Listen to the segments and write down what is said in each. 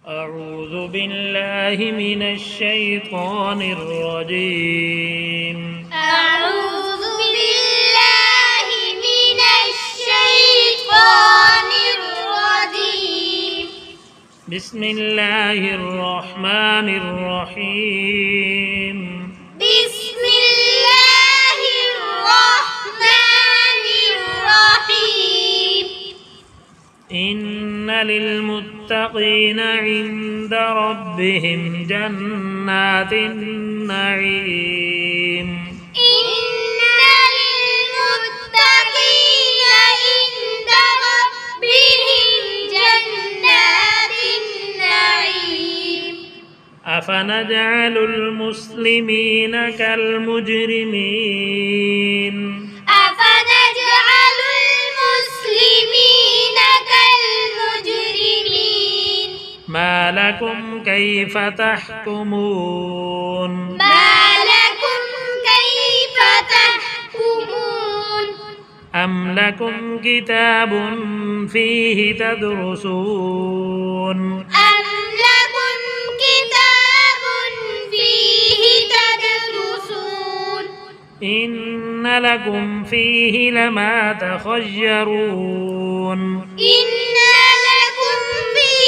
أعوذ بالله من الشيطان الرجيم. أعوذ بالله من الشيطان الرجيم. بسم الله الرحمن الرحيم. بسم الله الرحمن الرحيم. إن للمتقين عند ربهم جنات النعيم. إن للمتقين عند ربهم جنات النعيم. أفنجعل المسلمين كالمجرمين. أفنجعل المسلمين كالمجرمين. ما لكم كيف تحكمون. ما لكم كيف تحكمون. أم لكم كتاب فيه تدرسون. أم لكم كتاب فيه تدرسون. إن لكم فيه لما تخيرون. إن لكم فيه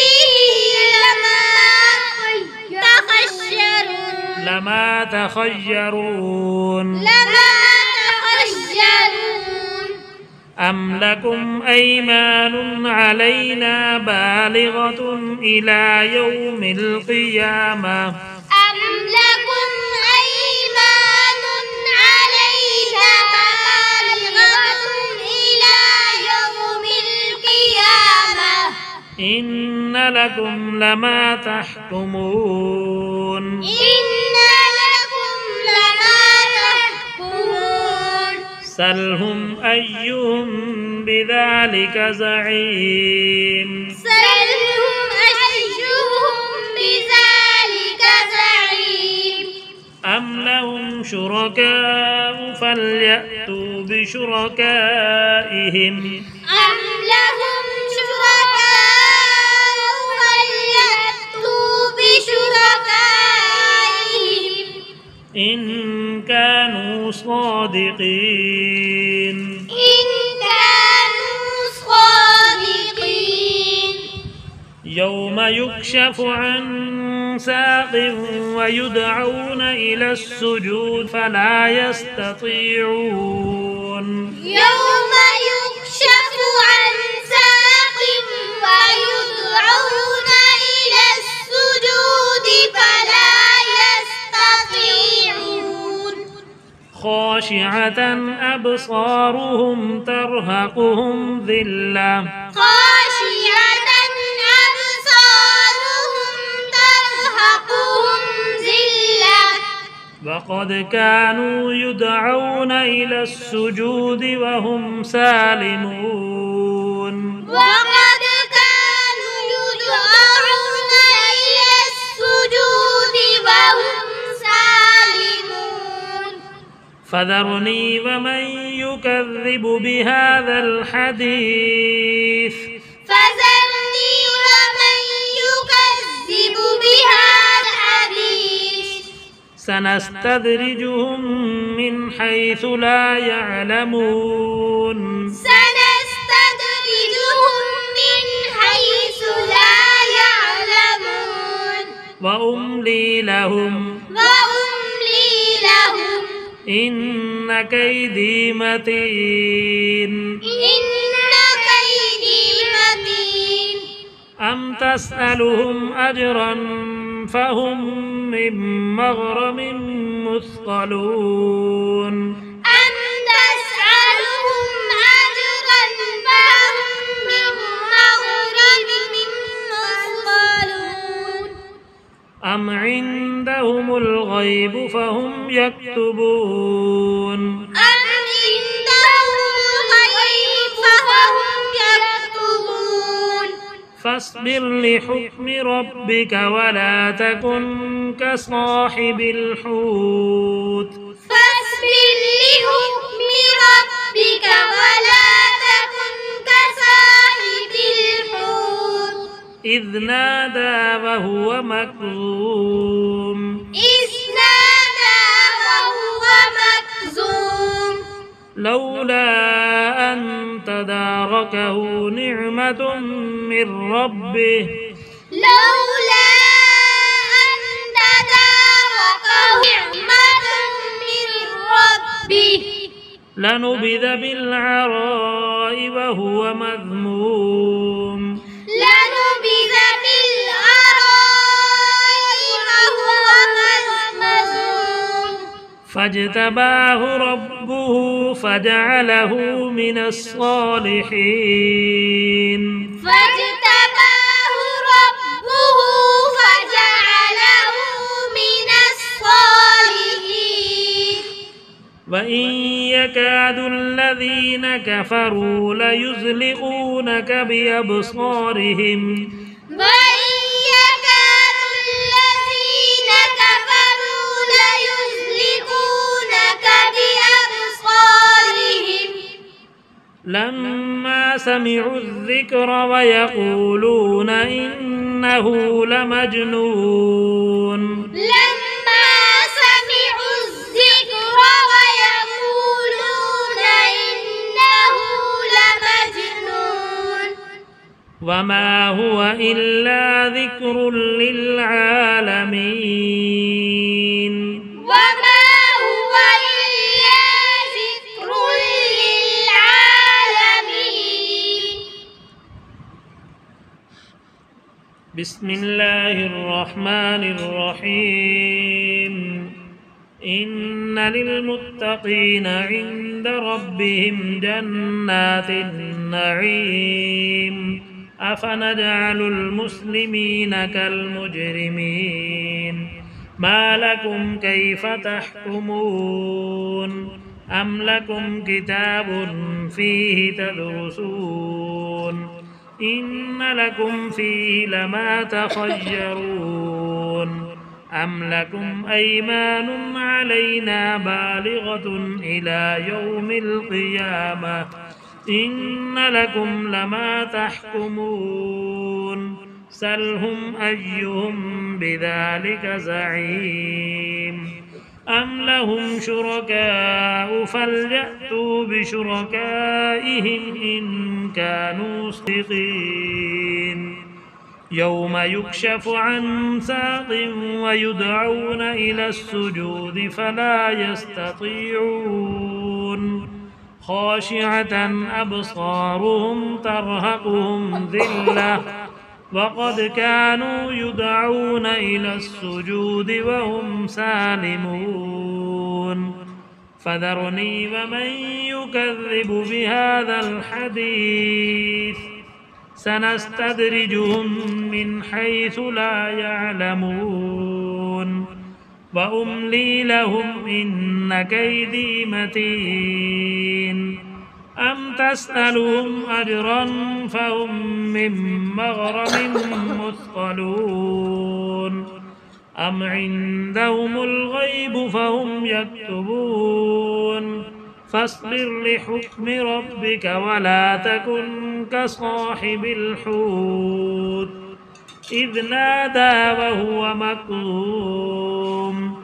لما تخيرون. أم لكم أيمان علينا بالغة إلى يوم القيامة. أم لكم أيمان علينا بالغة إلى يوم القيامة. إن لكم لما تحكمون. إن لكم لما تحكمون. سلهم أيهم بذلك زعيم. سلهم أيهم بذلك زعيم. أم لهم شركاء فليأتوا بشركائهم. أم لهم شركاء فليأتوا بشركائهم إن كانوا صادقين. إن كانوا صادقين. يوم يكشف عن ساق ويدعون إلى السجود فلا يستطيعون. يوم يكشف عن ساق ويدعون إلى السجود فلا يستطيعون. خاشعة أبصارهم ترهقهم ذلة. خاشعة أبصارهم ترهقهم ذلة. وقد كانوا يدعون إلى السجود وهم سالمون. وقد كانوا يدعون إلى السجود وهم سالمون. فذرني ومن يكذب بهذا الحديث. فذرني ومن يكذب بهذا الحديث. سنستدرجهم من حيث لا يعلمون. سنستدرجهم من حيث لا يعلمون. وأملي لهم. وأملي لهم. إن كيدي متين. إن كيدي متين. أم تسألهم أجرا فهم من مغرم مثقلون. أم تسألهم أجرا فهم من مغرم مثقلون. أم عندهم الغيب فهم يكتبون. أم عندهم الغيب فهم يكتبون. فاصبر لحكم ربك ولا تكن كصاحب الحوت. فاصبر لحكم ربك ولا تكن كصاحب الحوت. إذ نادى وهو مكظوم لولا أن تداركه نعمة من ربه لنبذ بالعراء وهو مذموم فاجتباه ربه فجعله من الصالحين وإن يكاد الذين كفروا ليزلقونك بأبصارهم لما سمعوا الذكر ويقولون إنه لمجنون وما هو إلا ذكر للعالمين بسم الله الرحمن الرحيم إن للمتقين عند ربهم جنات النعيم أفنجعل المسلمين كالمجرمين ما لكم كيف تحكمون أم لكم كتاب فيه تدرسون إن لكم فيه لما تخيرون أم لكم أيمان علينا بالغة إلى يوم القيامة إن لكم لما تحكمون سلهم أيهم بذلك زعيم أم لهم شركاء فليأتوا بشركائهم إن كانوا صادقين يوم يكشف عن ساق ويدعون إلى السجود فلا يستطيعون خاشعة أبصارهم ترهقهم ذلة وقد كانوا يدعون إلى السجود وهم سالمون فذرني ومن يكذب بهذا الحديث سنستدرجهم من حيث لا يعلمون وأملي لهم إن كيدي متين أم تسألهم أجرا فهم من مغرم مثقلون أم عندهم الغيب فهم يكتبون فاصبر لحكم ربك ولا تكن كصاحب الحوت إذ نادى وهو مكظوم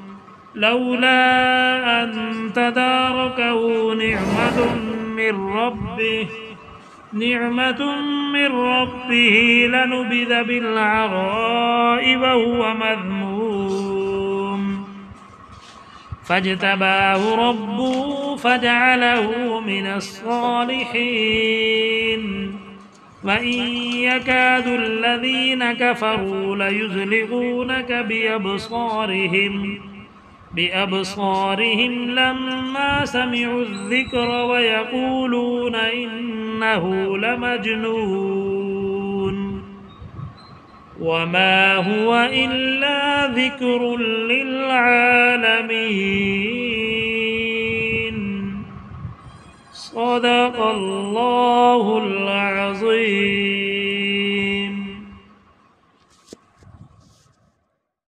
لولا أن تداركه نعمة من ربه لنبذ بالعراء وهو مذموم فاجتباه ربه فجعله من الصالحين وإن يكاد الذين كفروا ليزلقونك بأبصارهم لما سمعوا الذكر ويقولون إنه لمجنون وما هو إلا ذكر للعالمين صدق الله